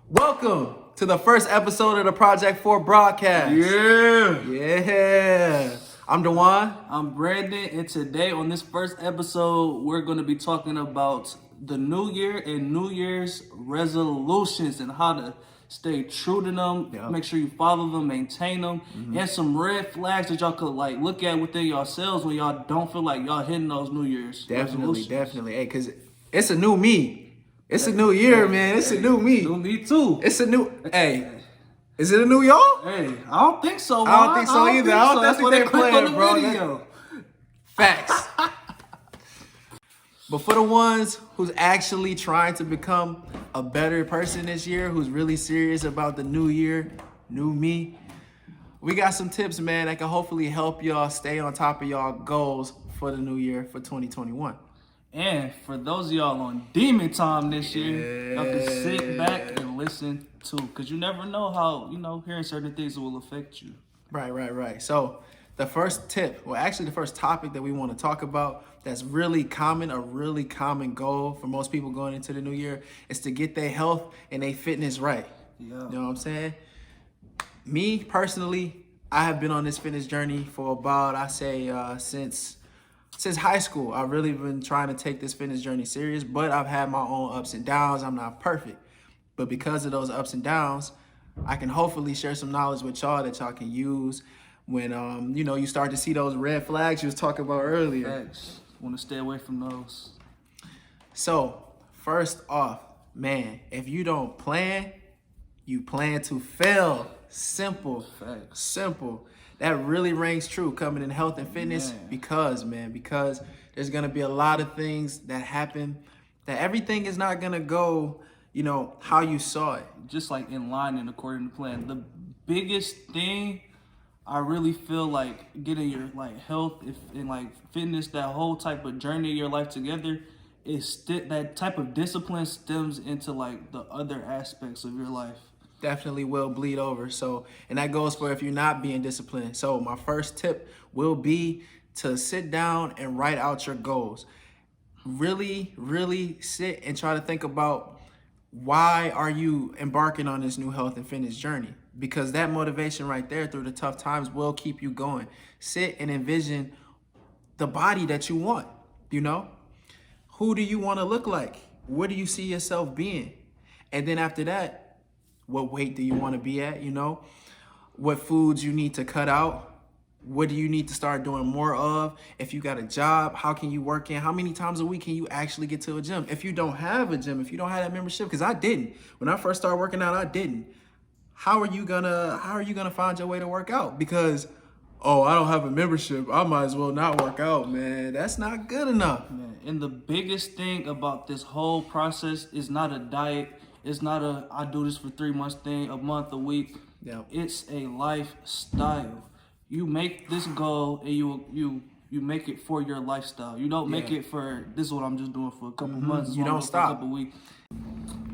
Welcome to the first episode of the Project 4 broadcast. Yeah. I'm Dewan. I'm Brandon, and today on this first episode, we're going to be talking about the new year and New Year's resolutions and how to stay true to them, make sure you follow them, maintain them, and some red flags that y'all could look at within yourselves when y'all don't feel like y'all hitting those New Year's resolutions. Definitely. Hey, because it's a new me. It's a new year, man. It's a new me. New me too. It's a new, hey. Is it a new y'all? Hey, I don't think so, man. I don't think so either. I don't think they're playing, bro. Video. Facts. But for the ones who's actually trying to become a better person this year, who's really serious about the new year, new me, we got some tips, man, that can hopefully help y'all stay on top of y'all goals for the new year for 2021. And for those of y'all on demon time this year, y'all can sit back and listen too. Because you never know how, hearing certain things will affect you. Right. So the first tip, well, actually the first topic that we want to talk about that's really common, a really common goal for most people going into the new year is to get their health and their fitness right. Yeah. You know what I'm saying? Me, personally, I have been on this fitness journey for about, I say, since high school. I've really been trying to take this fitness journey serious, but I've had my own ups and downs. I'm not perfect. But because of those ups and downs, I can hopefully share some knowledge with y'all that y'all can use when, you start to see those red flags you was talking about earlier. Facts. Want to stay away from those. So, first off, man, if you don't plan, you plan to fail. Simple. Facts. Simple. That really rings true coming in health and fitness because there's going to be a lot of things that happen that everything is not going to go, how you saw it. Just like in line and according to plan. The biggest thing I really feel like getting your health and fitness, that whole type of journey of your life together, is that type of discipline stems into the other aspects of your life. Definitely will bleed over. So, and that goes for if you're not being disciplined. So my first tip will be to sit down and write out your goals. Really, really sit and try to think about why are you embarking on this new health and fitness journey? Because that motivation right there through the tough times will keep you going. Sit and envision the body that you want, Who do you want to look like? Where do you see yourself being? And then after that, what weight do you want to be at, What foods you need to cut out? What do you need to start doing more of? If you got a job, how can you work in? How many times a week can you actually get to a gym? If you don't have a gym, if you don't have that membership, because I didn't. When I first started working out, I didn't. How are you gonna find your way to work out? Because, I don't have a membership, I might as well not work out, man. That's not good enough. Man, and the biggest thing about this whole process is not a diet. It's not I do this for 3 months thing, a month, a week. Yeah. It's a lifestyle. You make this goal and you make it for your lifestyle. You don't make it for this is what I'm just doing for a couple months. You don't stop. For a couple weeks.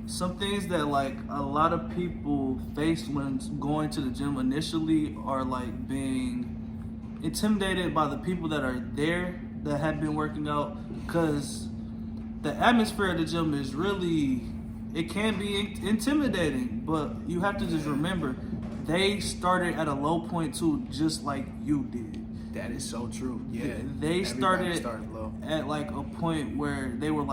Some things that a lot of people face when going to the gym initially are being intimidated by the people that are there that have been working out, because the atmosphere of the gym is really, it can be intimidating, but you have to just remember they started at a low point too, just like you did. That is so true. Yeah. They started low. at a point where they were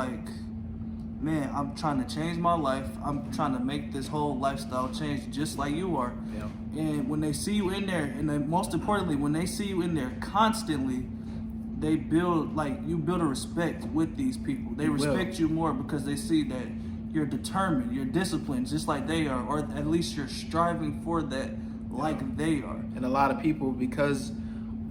man, I'm trying to change my life. I'm trying to make this whole lifestyle change just like you are. Yeah. And when they see you in there, and then most importantly, when they see you in there constantly, they build you build a respect with these people. They respect you more because they see that you're determined, you're disciplined, just like they are, or at least you're striving for that like they are. And a lot of people, because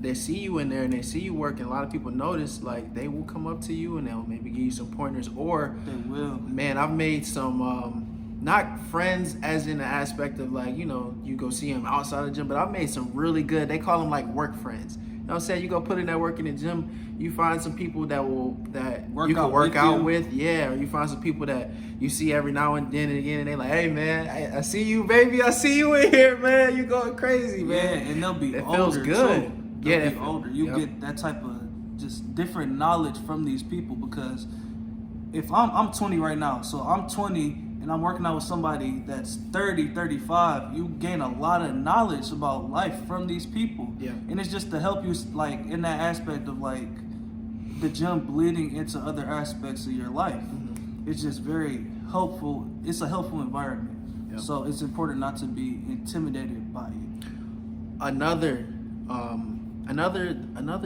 they see you in there and they see you working, a lot of people notice, they will come up to you and they'll maybe give you some pointers, or They will. Man, I've made some, not friends as in the aspect of you go see them outside the gym, but I've made some really good, they call them work friends. You know what I'm saying? You go put in that work in the gym, you find some people that you can work out with. Yeah, or you find some people that you see every now and then and again, and they hey man, I see you, baby, I see you in here, man. You going crazy, man. Yeah, and they'll be older. Feels good. Too. They'll be older. You get that type of just different knowledge from these people, because if I'm 20 right now, so I'm 20 and and I'm working out with somebody that's 30, 35, you gain a lot of knowledge about life from these people. Yeah. And it's just to help you, like, in that aspect of, like, the gym bleeding into other aspects of your life. It's just very helpful. It's a helpful environment. Yep. So it's important not to be intimidated by it. Another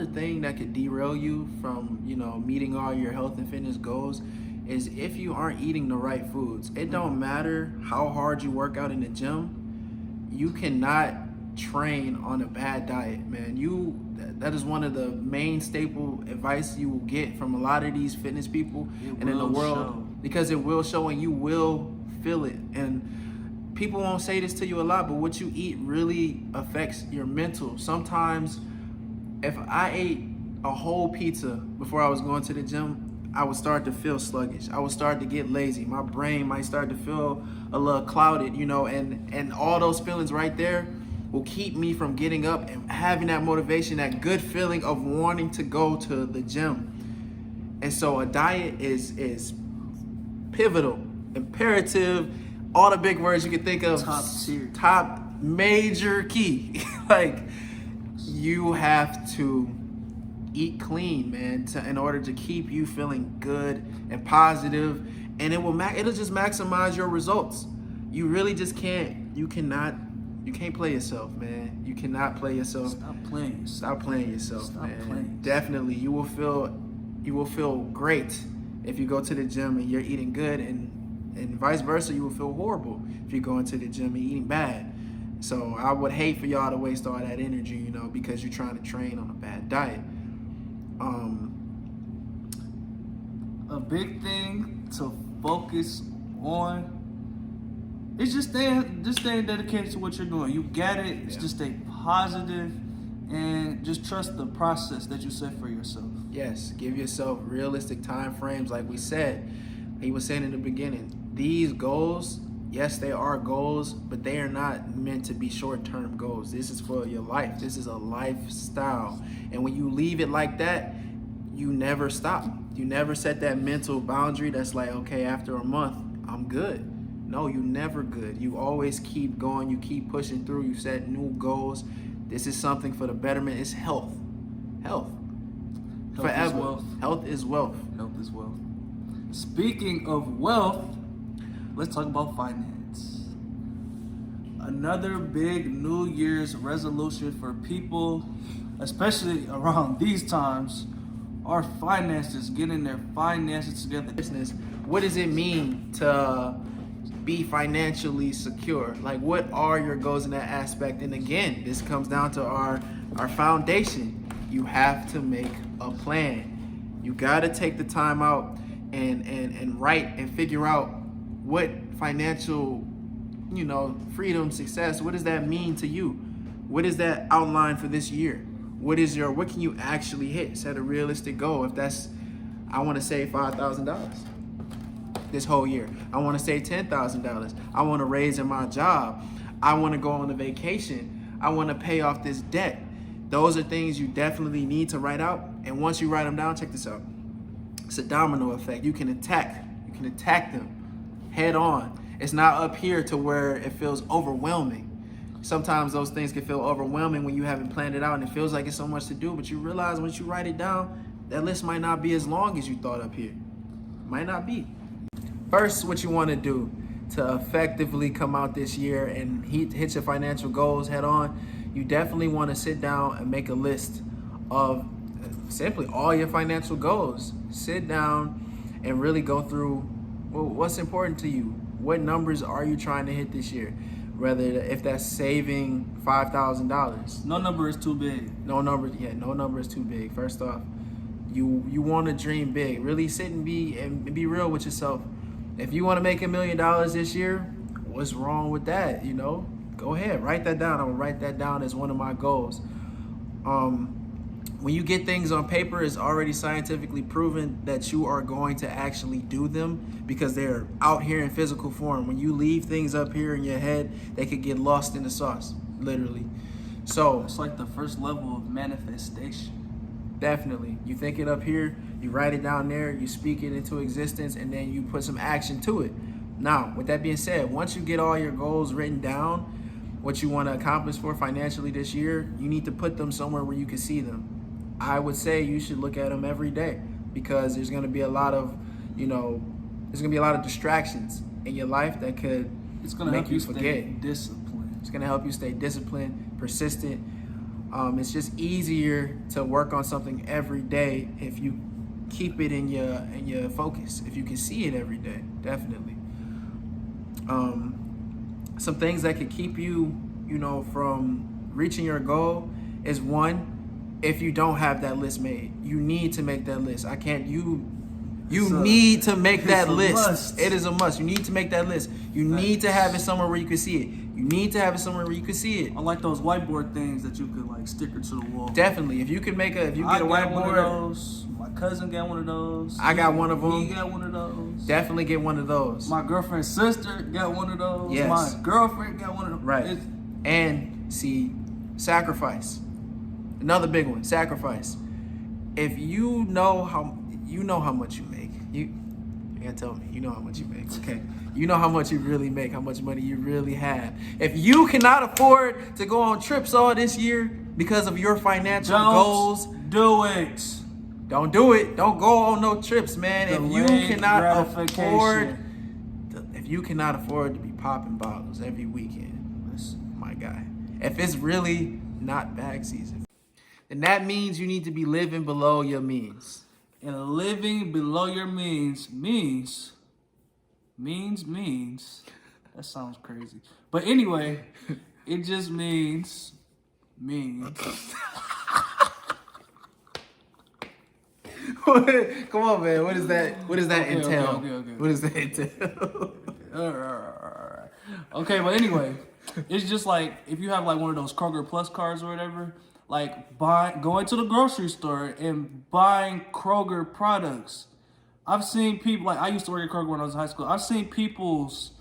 thing that could derail you from, you know, meeting all your health and fitness goals is if you aren't eating the right foods. It don't matter how hard you work out in the gym, you cannot train on a bad diet, man. That is one of the main staple advice you will get from a lot of these fitness people and in the world, because it will show and you will feel it. And people won't say this to you a lot, but what you eat really affects your mental. Sometimes if I ate a whole pizza before I was going to the gym, I would start to feel sluggish. I would start to get lazy. My brain might start to feel a little clouded, you know, and all those feelings right there will keep me from getting up and having that motivation, that good feeling of wanting to go to the gym. And so a diet is pivotal, imperative, all the big words you can think of. Top tier. Top major key. Like, you have to eat clean, man, in order to keep you feeling good and positive, and it'll just maximize your results. You really just can't. You can't play yourself, man. You cannot play yourself. Stop playing yourself. Stop playing yourself, Stop man. playing. Definitely, you will feel great if you go to the gym and you're eating good, and vice versa, you will feel horrible if you go into the gym and eating bad. So I would hate for y'all to waste all that energy, you know, because you're trying to train on a bad diet. A big thing to focus on is just staying dedicated to what you're doing. You get it. It's just stay positive and just trust the process that you set for yourself. Yes, give yourself realistic time frames. Like we said, he was saying in the beginning, these goals, yes, they are goals, but they are not meant to be short-term goals. This is for your life. This is a lifestyle. And when you leave it like that, you never stop. You never set that mental boundary that's like, okay, after a month, I'm good. No, you're never good. You always keep going. You keep pushing through. You set new goals. This is something for the betterment. It's health. Health. Forever. Is wealth. Health is wealth. Health is wealth. Speaking of wealth, let's talk about finance. Another big New Year's resolution for people, especially around these times, are finances, getting their finances together. Business. What does it mean to be financially secure? Like, what are your goals in that aspect? And again, this comes down to our foundation. You have to make a plan. You got to take the time out and write and figure out what financial, you know, freedom, success, what does that mean to you? What is that outline for this year? What can you actually hit? Set a realistic goal. If that's, I want to save $5,000 this whole year. I want to save $10,000. I want to raise in my job. I want to go on a vacation. I want to pay off this debt. Those are things you definitely need to write out. And once you write them down, check this out. It's a domino effect. You can attack them head on. It's not up here to where it feels overwhelming. Sometimes those things can feel overwhelming when you haven't planned it out and it feels like it's so much to do, but you realize once you write it down, that list might not be as long as you thought up here. Might not be. First, what you want to do to effectively come out this year and hit your financial goals head on, you definitely want to sit down and make a list of simply all your financial goals. Sit down and really go through, well, what's important to you? What numbers are you trying to hit this year? Whether if that's saving $5,000. No number is too big. No number is too big. First off, you want to dream big. Really sit and be real with yourself. If you want to make $1 million this year, what's wrong with that? You know, go ahead, write that down. I'm gonna write that down as one of my goals. When you get things on paper, it's already scientifically proven that you are going to actually do them because they're out here in physical form. When you leave things up here in your head, they could get lost in the sauce, literally. So it's like the first level of manifestation. Definitely. You think it up here, you write it down there, you speak it into existence, and then you put some action to it. Now, with that being said, once you get all your goals written down, what you want to accomplish for financially this year, you need to put them somewhere where you can see them. I would say you should look at them every day, because there's going to be a lot of, there's going to be a lot of distractions in your life that could It's gonna make help you you forget. stay disciplined. It's going to help you stay disciplined, persistent. It's just easier to work on something every day if you keep it in your focus, if you can see it every day. Definitely. Some things that could keep you, from reaching your goal is, one, if you don't have that list made, you need to make that list. You need to make that list. Must. It is a must. You need to make that list. You need to have it somewhere where you can see it. You need to have it somewhere where you can see it. I like those whiteboard things that you could like sticker to the wall. Definitely. If you get a I whiteboard, got one of those. My cousin got one of those. I got one of them. He got one of those. definitely get one of those. My girlfriend's sister got one of those. Yes. My girlfriend got one of those. Right. And see, sacrifice. Another big one, sacrifice. If you know how much you make, you can't tell me, you know how much you make, okay? You know how much you really make, how much money you really have. If you cannot afford to go on trips all this year because of your financial goals, do it. don't do it. Don't go on no trips, man. If you Delayed cannot gratification. afford to be popping bottles every weekend, listen, my guy. If it's really not bag season, then that means you need to be living below your means. And living below your means. That sounds crazy. But anyway, it just means. Come on, man. What does that Okay, entail? okay. What does that entail? Alright. Okay, but anyway, it's just like if you have like one of those Kroger Plus cards or whatever, like going to the grocery store and buying Kroger products. I've seen people, like I used to work at Kroger when I was in high school. I've seen people's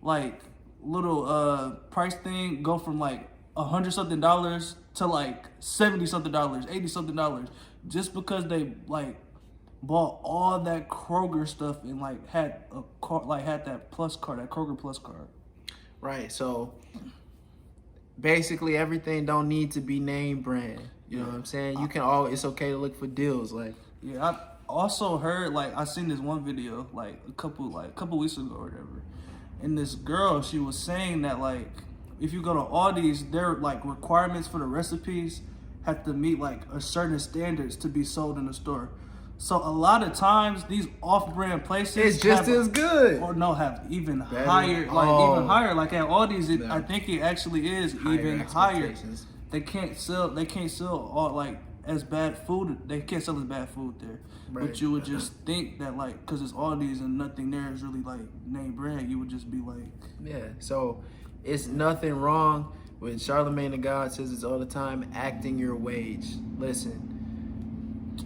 like little price thing go from like $100-something to like $70-something, $80-something, just because they like bought all that Kroger stuff and like had that Plus card, that Kroger Plus card. Right. So basically, everything don't need to be name brand. You know what I'm saying? You can it's okay to look for deals. Like, yeah, I also heard, like, I seen this one video like a couple weeks ago or whatever, and this girl, she was saying that like if you go to Aldi's, their like requirements for the recipes have to meet like a certain standards to be sold in the store. So a lot of times these off-brand places it's just as good. Or no, have even Better. higher, even higher. Like at Aldi's, Yeah. I think it actually is even higher. They can't sell all like as bad food. They can't sell as bad food there. Right. But you would just think that like, cause it's Aldi's and nothing there is really like name brand. You would just be like, Yeah. So it's nothing wrong with Charlemagne the God says it's all the time, acting your wage. Listen.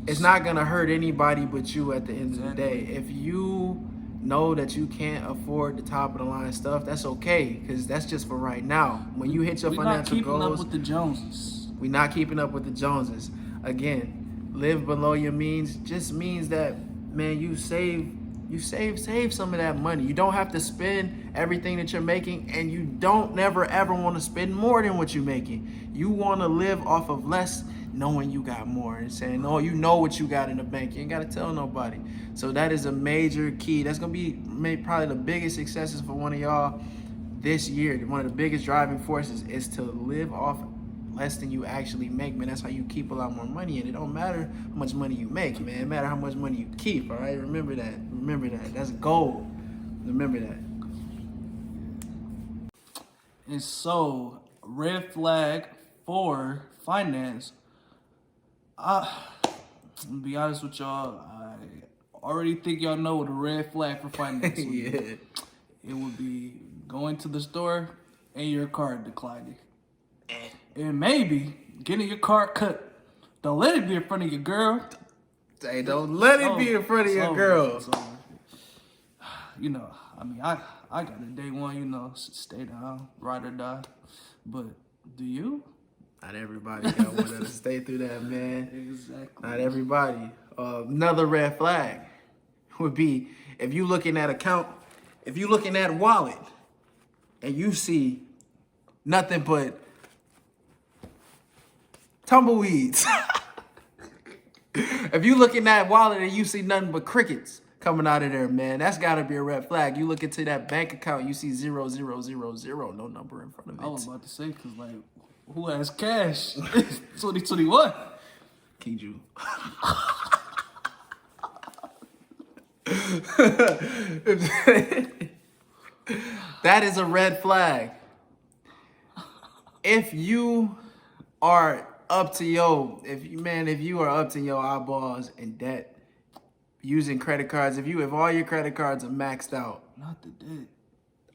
It's not gonna hurt anybody but you at the end of the day. If you know that you can't afford the top of the line stuff, that's okay, because that's just for right now. When you hit your financial not keeping goals, up with the Joneses. we're not keeping up with the Joneses. Again, live below your means just means that, man, you save some of that money. You don't have to spend everything that you're making, and you don't never ever want to spend more than what you're making. You want to live off of less, knowing you got more, and saying, oh, you know what you got in the bank. You ain't got to tell nobody. So that is a major key. That's going to be probably the biggest successes for one of y'all this year. One of the biggest driving forces is to live off less than you actually make, man. That's how you keep a lot more money, and it don't matter how much money you make, man. It matter how much money you keep, all right? Remember that. That's gold. Remember that. And so, red flag for finance. I'm gonna be honest with y'all. I already think y'all know what a red flag for finance would be. Yeah. It would be going to the store and your card declining. And maybe getting your card cut. Don't let it be in front of your girl. Hey, don't let it be in front of your girl. You know, I mean, I got a day one, you know, stay down, ride or die. But do you? Not everybody got one that'll stay through that, man. Exactly. Not everybody. Another red flag would be if you looking at account If you look in that wallet and you see nothing but tumbleweeds, if you look in that wallet and you see nothing but crickets coming out of there, man, that's gotta be a red flag. You look into that bank account, you see 0, 0, 0, 0, no number in front of it. I was about to say, because, like, who has cash? 2021. Kiju. That is a red flag. If you are up to if you are up to your eyeballs in debt, using credit cards, if all your credit cards are maxed out, Not the debt.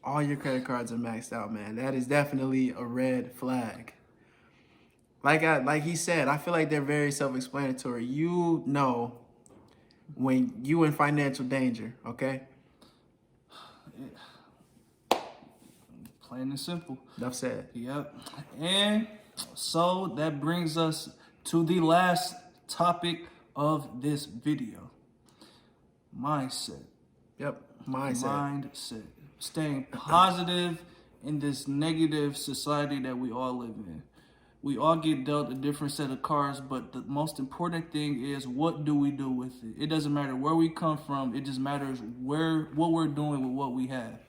all your credit cards are maxed out, man, that is definitely a red flag. Like he said, I feel like they're very self-explanatory. You know when you in financial danger, okay? Plain and simple. Enough said. Yep. And so that brings us to the last topic of this video. Mindset. Yep, mindset. Mindset. Staying positive in this negative society that we all live in. We all get dealt a different set of cards, but the most important thing is, what do we do with it? It doesn't matter where we come from. It just matters what we're doing with what we have.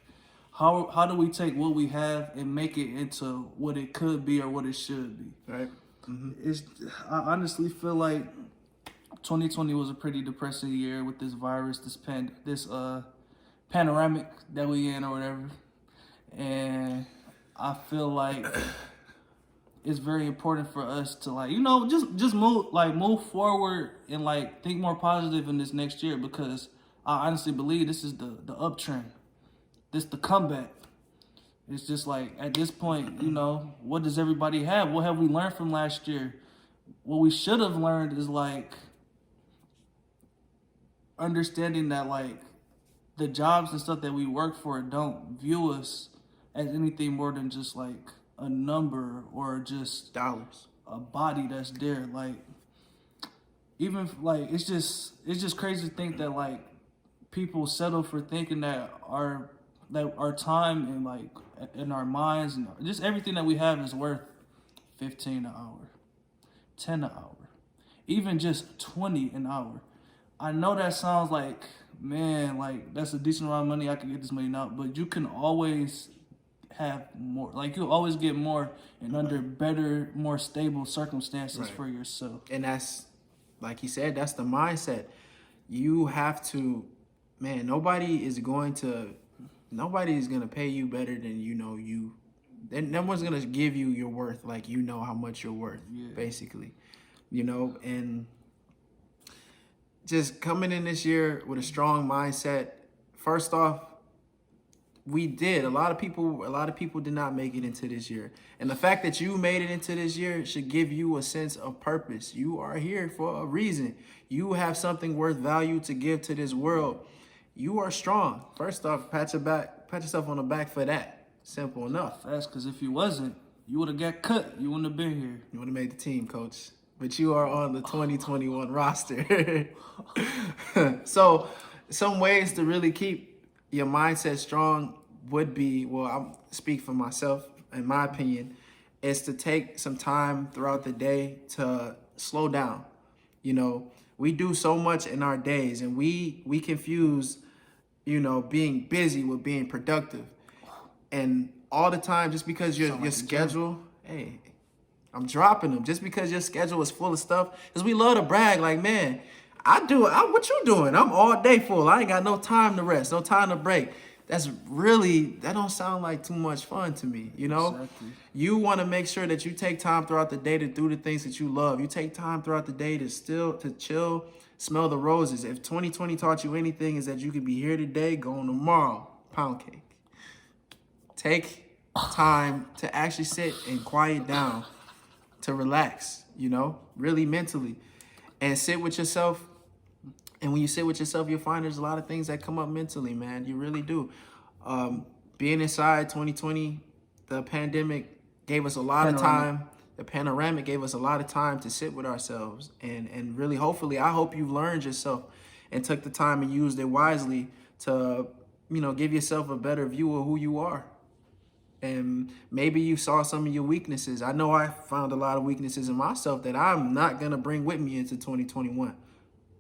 How do we take what we have and make it into what it could be or what it should be? Right. I honestly feel like 2020 was a pretty depressing year with this virus, this panoramic that we in or whatever. And I feel like it's very important for us to, like, you know, just move forward and, like, think more positive in this next year, because I honestly believe this is the uptrend. This the comeback. It's just like, at this point, you know, what does everybody have? What have we learned from last year? What we should have learned is, like, understanding that, like, the jobs and stuff that we work for don't view us as anything more than just, like, a number or just Dollars. a body that's there. Like, even, like, it's just crazy to think that, like, people settle for thinking that our time and, like, in our minds and just everything that we have is worth 15 an hour, 10 an hour, even just 20 an hour. I know that sounds like, man, like, that's a decent amount of money, I can get this money now, but you can always have more. Like, you'll always get more and under better, more stable circumstances for yourself. And that's, like he said, that's the mindset. You have to, man, nobody's going to pay you better than you. No one's going to give you your worth like you know how much you're worth, basically. And just coming in this year with a strong mindset. First off, a lot of people did not make it into this year. And the fact that you made it into this year should give you a sense of purpose. You are here for a reason. You have something worth value to give to this world. You are strong. First off, pat yourself on the back for that. Simple enough. That's because if you wasn't, you would have got cut. You wouldn't have been here. You would have made the team, coach. But you are on the 2021 roster. So some ways to really keep your mindset strong would be, well, I'll speak for myself, in my opinion, is to take some time throughout the day to slow down. We do so much in our days, and we confuse, being busy with being productive. And all the time, just because your schedule, hey, I'm dropping them. Just because your schedule is full of stuff, because we love to brag, like, man, what you doing? I'm all day full. I ain't got no time to rest, no time to break. That don't sound like too much fun to me, Exactly. You want to make sure that you take time throughout the day to do the things that you love. You take time throughout the day to chill, smell the roses. If 2020 taught you anything, is that you could be here today, going tomorrow. Pound cake. Take time to actually sit and quiet down, to relax, really mentally, and sit with yourself. And when you sit with yourself, you'll find there's a lot of things that come up mentally, man. You really do. Being inside 2020, the pandemic gave us a lot of time. The panoramic gave us a lot of time to sit with ourselves. And really, hopefully, I hope you've learned yourself and took the time and used it wisely to give yourself a better view of who you are. And maybe you saw some of your weaknesses. I know I found a lot of weaknesses in myself that I'm not going to bring with me into 2021.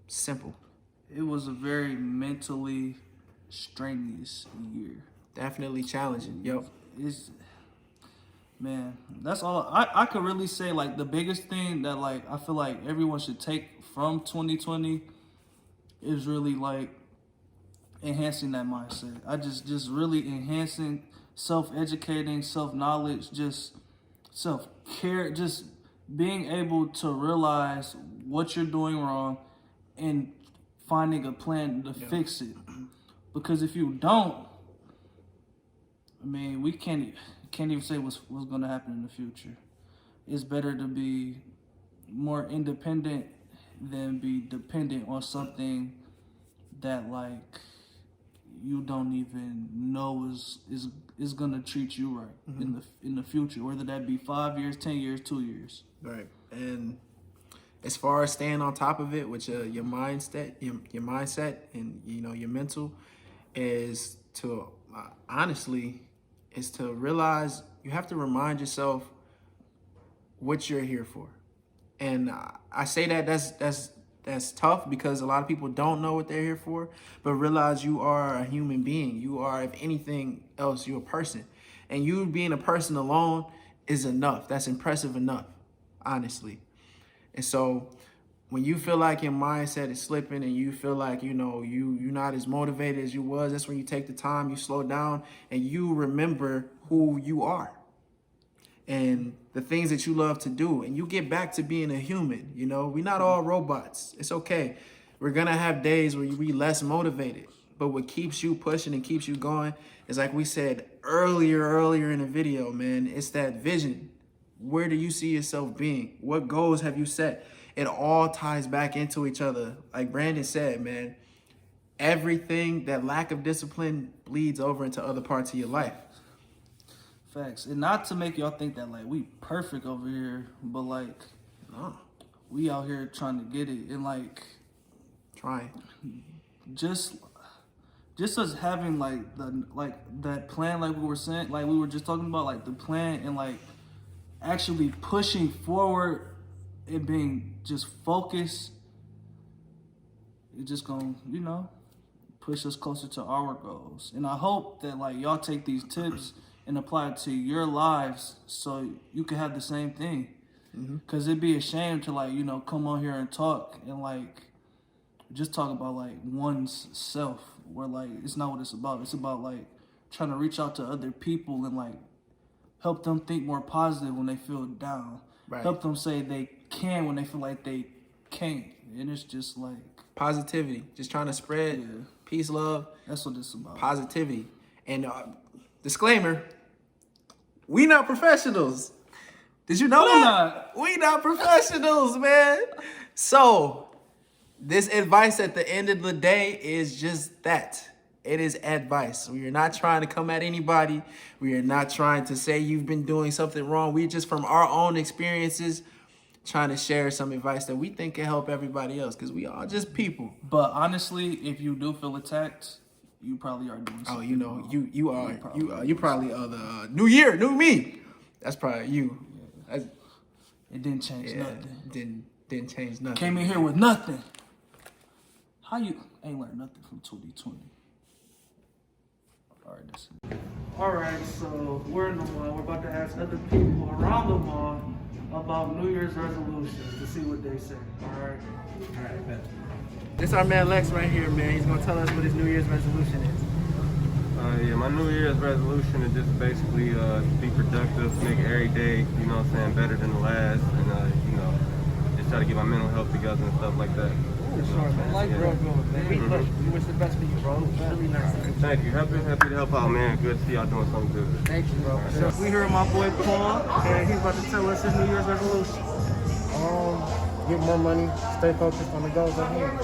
Simple. It was a very mentally strenuous year. Definitely challenging. Yep. Man, that's all I could really say. Like, the biggest thing that, like, I feel like everyone should take from 2020 is really, like, enhancing that mindset. I just really enhancing, self-educating, self-knowledge, just self-care, just being able to realize what you're doing wrong and finding a plan to fix it. Because if you don't, I mean, we can't even say what's going to happen in the future. It's better to be more independent than be dependent on something that, like, you don't even know is going to treat you right in the future, whether that be 5 years, 10 years, 2 years. Right. And as far as staying on top of it with your mindset, your mindset and, your mental, is to honestly, is to realize you have to remind yourself what you're here for. And I say that's tough because a lot of people don't know what they're here for, but realize you are a human being. You are, if anything else, you're a person. And you being a person alone is enough. That's impressive enough, honestly. And so when you feel like your mindset is slipping and you feel like, you're not as motivated as you was, that's when you take the time, you slow down, and you remember who you are and the things that you love to do. And you get back to being a human. We're not all robots. It's okay. We're going to have days where you be less motivated. But what keeps you pushing and keeps you going is, like we said earlier in the video, man, it's that vision. Where do you see yourself being? What goals have you set? It all ties back into each other. Like Brandon said, man, everything, that lack of discipline bleeds over into other parts of your life. Facts. And not to make y'all think that, like, we perfect over here, but, like, no, we out here trying to get it. And, like, trying. Just us having, like, that plan, like we were saying, like we were just talking about, like, the plan and, like, actually pushing forward and being just focused, it's just gonna, push us closer to our goals. And I hope that, like, y'all take these tips and apply it to your lives so you can have the same thing. Because it'd be a shame to, like, come on here and talk and, like, just talk about, like, one's self, where, like, it's not what it's about. It's about, like, trying to reach out to other people and, like, help them think more positive when they feel down. Right. Help them say they can when they feel like they can't. And it's just, like, positivity. Just trying to spread peace, love. That's what it's about. Positivity. And disclaimer, we not professionals. Did you know that? We not professionals, man. So this advice at the end of the day is just that. It is advice. We are not trying to come at anybody. We are not trying to say you've been doing something wrong. We just, from our own experiences, trying to share some advice that we think can help everybody else, because we are just people. But honestly, if you do feel attacked, you probably are doing something. Oh, you probably are the new year, new me. That's probably you. Yeah. It didn't change nothing. Didn't change nothing. Came in here with nothing. How you ain't learned nothing from 2020? All right, so we're in the mall. We're about to ask other people around the mall about New Year's resolutions to see what they say. All right, bet. This our man Lex right here, man. He's gonna tell us what his New Year's resolution is. My New Year's resolution is just basically be productive, make every day, better than the last, and just try to get my mental health together and stuff like that. Sure, man. Like real good, man. Look, we wish the best for you, bro. Really nice. Thank you. Happy to help out, man. Good to see y'all doing something good. Thank you, bro. So we here with my boy Paul, and he's about to tell us his New Year's resolution. Get more money, stay focused on the goals at hand.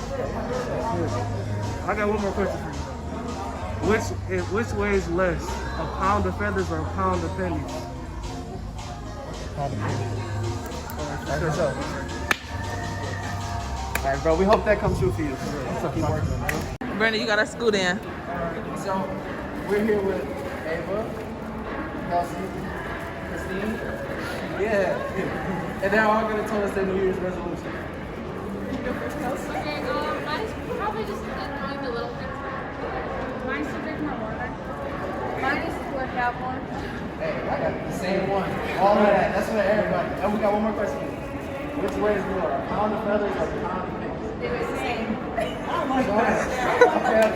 I got one more question for you. Which weighs less, a pound of feathers or a pound of pennies? All right, bro. We hope that comes true for you. So keep working, man. Brandon, you got to scoot in. So we're here with Ava, Kelsey, Christine. Yeah. And they're all gonna tell us their New Year's resolution. Okay, mine's probably just enjoying the little things. Mine's to drink more water. Mine is to work out more. Hey, I got the same one. All of that. That's for everybody. And we got one more question. Which way is more? A pound of feathers or a pound of pigs? They were the same. Okay.